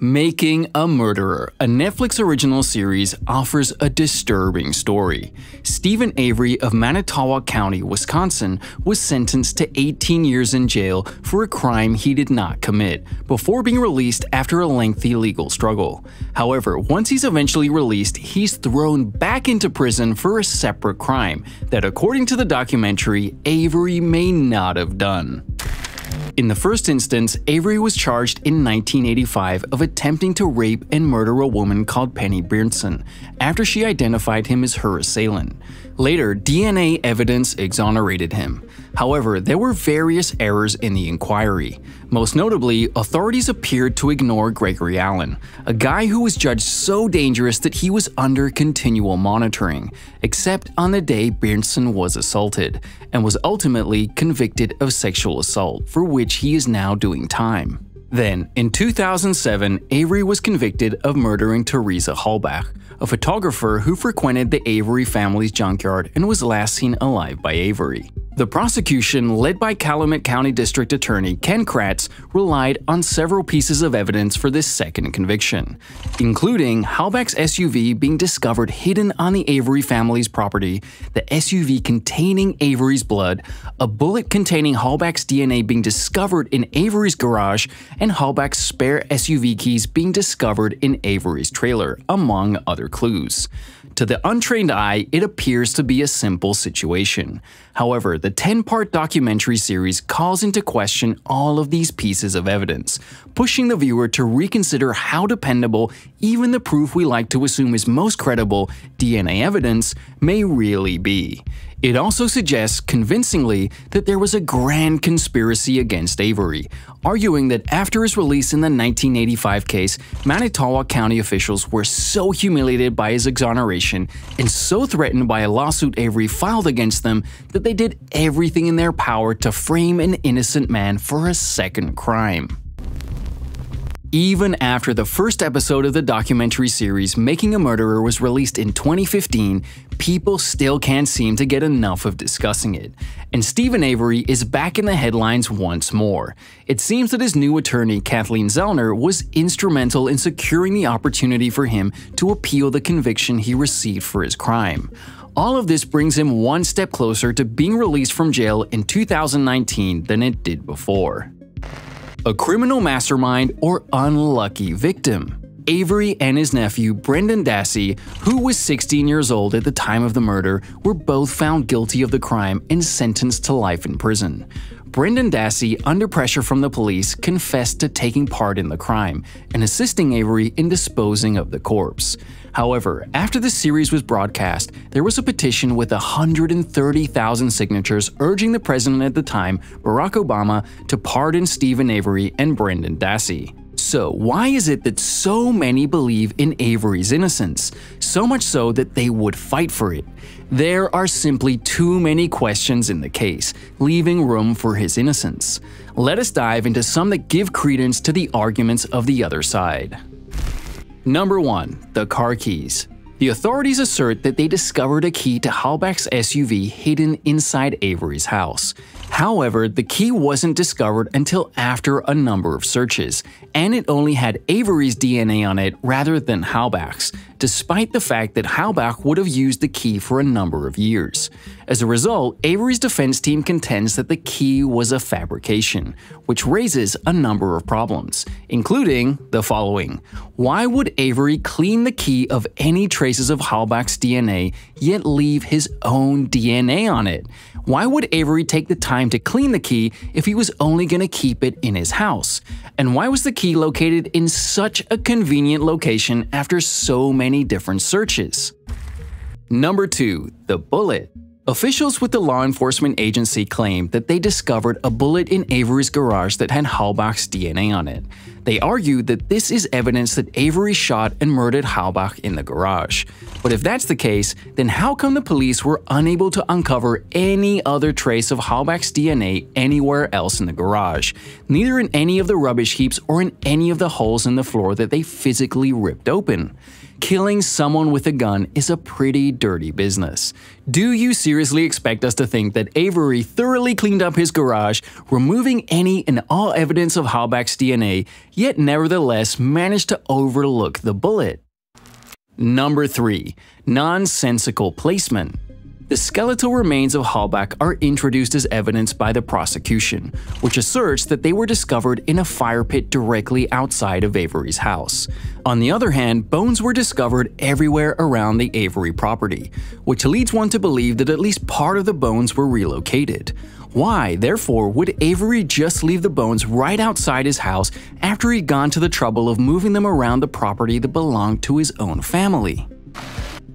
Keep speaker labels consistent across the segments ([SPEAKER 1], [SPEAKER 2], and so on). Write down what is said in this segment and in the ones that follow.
[SPEAKER 1] Making a Murderer, a Netflix original series, offers a disturbing story. Stephen Avery of Manitowoc County, Wisconsin, was sentenced to 18 years in jail for a crime he did not commit, before being released after a lengthy legal struggle. However, once he's eventually released, he's thrown back into prison for a separate crime that, according to the documentary, Avery may not have done. In the first instance, Avery was charged in 1985 of attempting to rape and murder a woman called Penny Beardson after she identified him as her assailant. Later, DNA evidence exonerated him. However, there were various errors in the inquiry. Most notably, authorities appeared to ignore Gregory Allen, a guy who was judged so dangerous that he was under continual monitoring, except on the day Beardson was assaulted, and was ultimately convicted of sexual assault, for which he is now doing time. Then, in 2007, Avery was convicted of murdering Teresa Halbach, a photographer who frequented the Avery family's junkyard and was last seen alive by Avery. The prosecution, led by Calumet County District Attorney Ken Kratz, relied on several pieces of evidence for this second conviction, including Halbach's SUV being discovered hidden on the Avery family's property, the SUV containing Avery's blood, a bullet containing Halbach's DNA being discovered in Avery's garage, and Halbach's spare SUV keys being discovered in Avery's trailer, among other clues. To the untrained eye, it appears to be a simple situation. However, the 10-part documentary series calls into question all of these pieces of evidence, pushing the viewer to reconsider how dependable even the proof we like to assume is most credible, DNA evidence, may really be. It also suggests convincingly that there was a grand conspiracy against Avery, arguing that after his release in the 1985 case, Manitowoc County officials were so humiliated by his exoneration and so threatened by a lawsuit Avery filed against them that they did everything in their power to frame an innocent man for a second crime. Even after the first episode of the documentary series Making a Murderer was released in 2015, people still can't seem to get enough of discussing it, and Stephen Avery is back in the headlines once more. It seems that his new attorney Kathleen Zellner was instrumental in securing the opportunity for him to appeal the conviction he received for his crime. All of this brings him one step closer to being released from jail in 2019 than it did before. A criminal mastermind or unlucky victim. Avery and his nephew Brendan Dassey, who was 16 years old at the time of the murder, were both found guilty of the crime and sentenced to life in prison. Brendan Dassey, under pressure from the police, confessed to taking part in the crime and assisting Avery in disposing of the corpse. However, after the series was broadcast, there was a petition with 130,000 signatures urging the president at the time, Barack Obama, to pardon Stephen Avery and Brendan Dassey. So why is it that so many believe in Avery's innocence, so much so that they would fight for it? There are simply too many questions in the case, leaving room for his innocence. Let us dive into some that give credence to the arguments of the other side. Number 1. The car keys. The authorities assert that they discovered a key to Halbach's SUV hidden inside Avery's house. However, the key wasn't discovered until after a number of searches, and it only had Avery's DNA on it rather than Halbach's, despite the fact that Halbach would have used the key for a number of years. As a result, Avery's defense team contends that the key was a fabrication, which raises a number of problems, including the following. Why would Avery clean the key of any traces of Halbach's DNA, yet leave his own DNA on it? Why would Avery take the time to clean the key if he was only going to keep it in his house? And why was the key located in such a convenient location after so many different searches? Number 2. The bullet. Officials with the law enforcement agency claimed that they discovered a bullet in Avery's garage that had Halbach's DNA on it. They argued that this is evidence that Avery shot and murdered Halbach in the garage. But if that's the case, then how come the police were unable to uncover any other trace of Halbach's DNA anywhere else in the garage, neither in any of the rubbish heaps or in any of the holes in the floor that they physically ripped open? killing someone with a gun is a pretty dirty business. Do you seriously expect us to think that Avery thoroughly cleaned up his garage, removing any and all evidence of Halbach's DNA, yet nevertheless managed to overlook the bullet? Number 3. Nonsensical placement. The skeletal remains of Halbach are introduced as evidence by the prosecution, which asserts that they were discovered in a fire pit directly outside of Avery's house. On the other hand, bones were discovered everywhere around the Avery property, which leads one to believe that at least part of the bones were relocated. Why, therefore, would Avery just leave the bones right outside his house after he'd gone to the trouble of moving them around the property that belonged to his own family?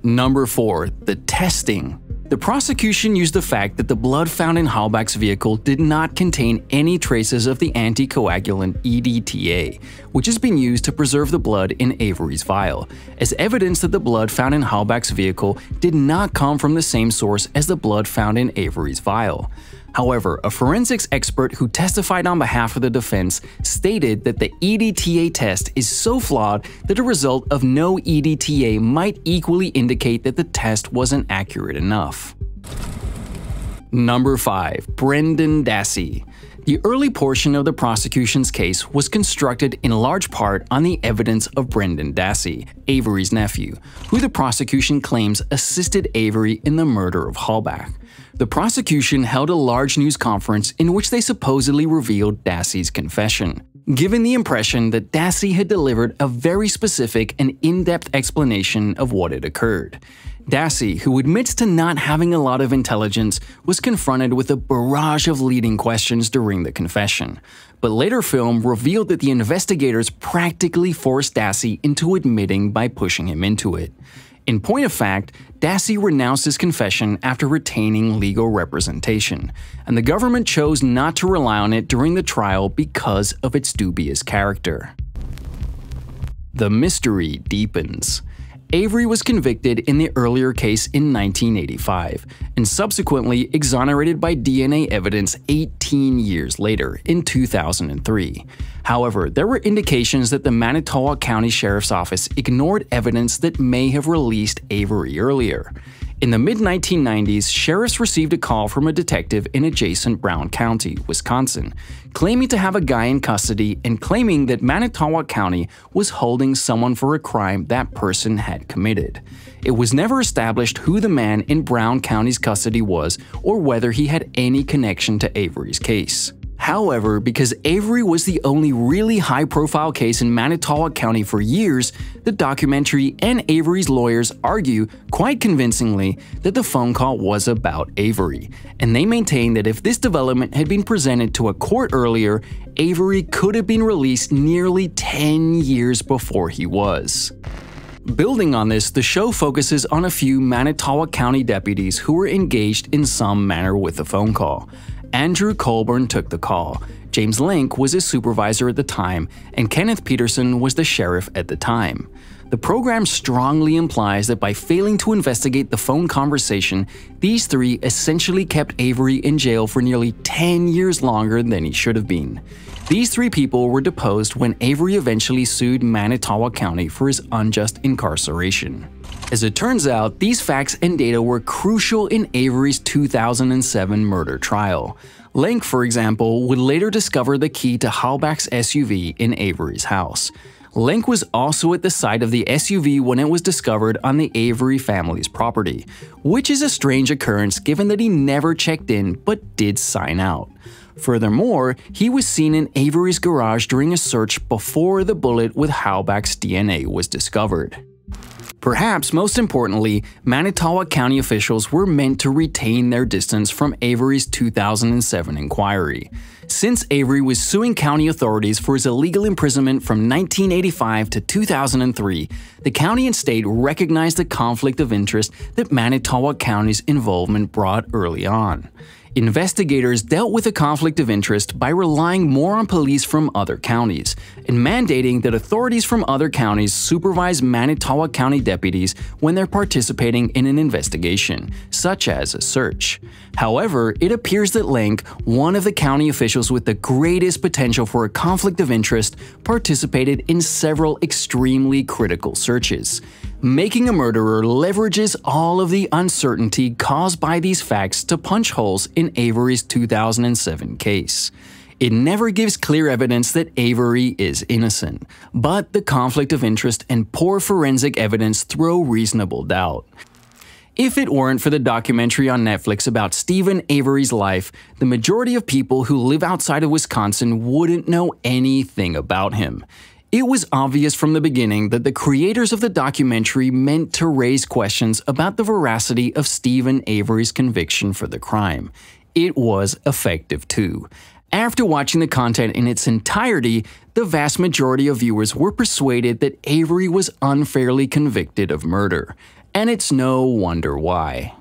[SPEAKER 1] Number 4. The testing. The prosecution used the fact that the blood found in Halbach's vehicle did not contain any traces of the anticoagulant EDTA, which has been used to preserve the blood in Avery's vial, as evidence that the blood found in Halbach's vehicle did not come from the same source as the blood found in Avery's vial. However, a forensics expert who testified on behalf of the defense stated that the EDTA test is so flawed that a result of no EDTA might equally indicate that the test wasn't accurate enough. Number 5. Brendan Dassey. The early portion of the prosecution's case was constructed in large part on the evidence of Brendan Dassey, Avery's nephew, who the prosecution claims assisted Avery in the murder of Halbach. The prosecution held a large news conference in which they supposedly revealed Dassey's confession, giving the impression that Dassey had delivered a very specific and in-depth explanation of what had occurred. Dassey, who admits to not having a lot of intelligence, was confronted with a barrage of leading questions during the confession, but later film revealed that the investigators practically forced Dassey into admitting by pushing him into it. In point of fact, Dassey renounced his confession after retaining legal representation, and the government chose not to rely on it during the trial because of its dubious character. The mystery deepens. Avery was convicted in the earlier case in 1985, and subsequently exonerated by DNA evidence 18 years later, in 2003. However, there were indications that the Manitowoc County Sheriff's Office ignored evidence that may have released Avery earlier. In the mid-1990s, sheriffs received a call from a detective in adjacent Brown County, Wisconsin, claiming to have a guy in custody and claiming that Manitowoc County was holding someone for a crime that person had committed. It was never established who the man in Brown County's custody was or whether he had any connection to Avery's case. However, because Avery was the only really high-profile case in Manitowoc County for years, the documentary and Avery's lawyers argue, quite convincingly, that the phone call was about Avery, and they maintain that if this development had been presented to a court earlier, Avery could have been released nearly 10 years before he was. Building on this, the show focuses on a few Manitowoc County deputies who were engaged in some manner with the phone call. Andrew Colburn took the call, James Link was his supervisor at the time, and Kenneth Peterson was the sheriff at the time. The program strongly implies that by failing to investigate the phone conversation, these three essentially kept Avery in jail for nearly 10 years longer than he should have been. These three people were deposed when Avery eventually sued Manitowoc County for his unjust incarceration. As it turns out, these facts and data were crucial in Avery's 2007 murder trial. Lenk, for example, would later discover the key to Halbach's SUV in Avery's house. Lenk was also at the site of the SUV when it was discovered on the Avery family's property, which is a strange occurrence given that he never checked in but did sign out. Furthermore, he was seen in Avery's garage during a search before the bullet with Halbach's DNA was discovered. Perhaps most importantly, Manitowoc County officials were meant to retain their distance from Avery's 2007 inquiry. Since Avery was suing county authorities for his illegal imprisonment from 1985 to 2003, the county and state recognized the conflict of interest that Manitowoc County's involvement brought early on. Investigators dealt with the conflict of interest by relying more on police from other counties and mandating that authorities from other counties supervise Manitowoc County deputies when they're participating in an investigation, such as a search. However, it appears that Lenk, one of the county officials with the greatest potential for a conflict of interest, participated in several extremely critical searches. Making a Murderer leverages all of the uncertainty caused by these facts to punch holes in Avery's 2007 case. It never gives clear evidence that Avery is innocent, but the conflict of interest and poor forensic evidence throw reasonable doubt. If it weren't for the documentary on Netflix about Stephen Avery's life, the majority of people who live outside of Wisconsin wouldn't know anything about him. It was obvious from the beginning that the creators of the documentary meant to raise questions about the veracity of Stephen Avery's conviction for the crime. It was effective too. After watching the content in its entirety, the vast majority of viewers were persuaded that Avery was unfairly convicted of murder. And it's no wonder why.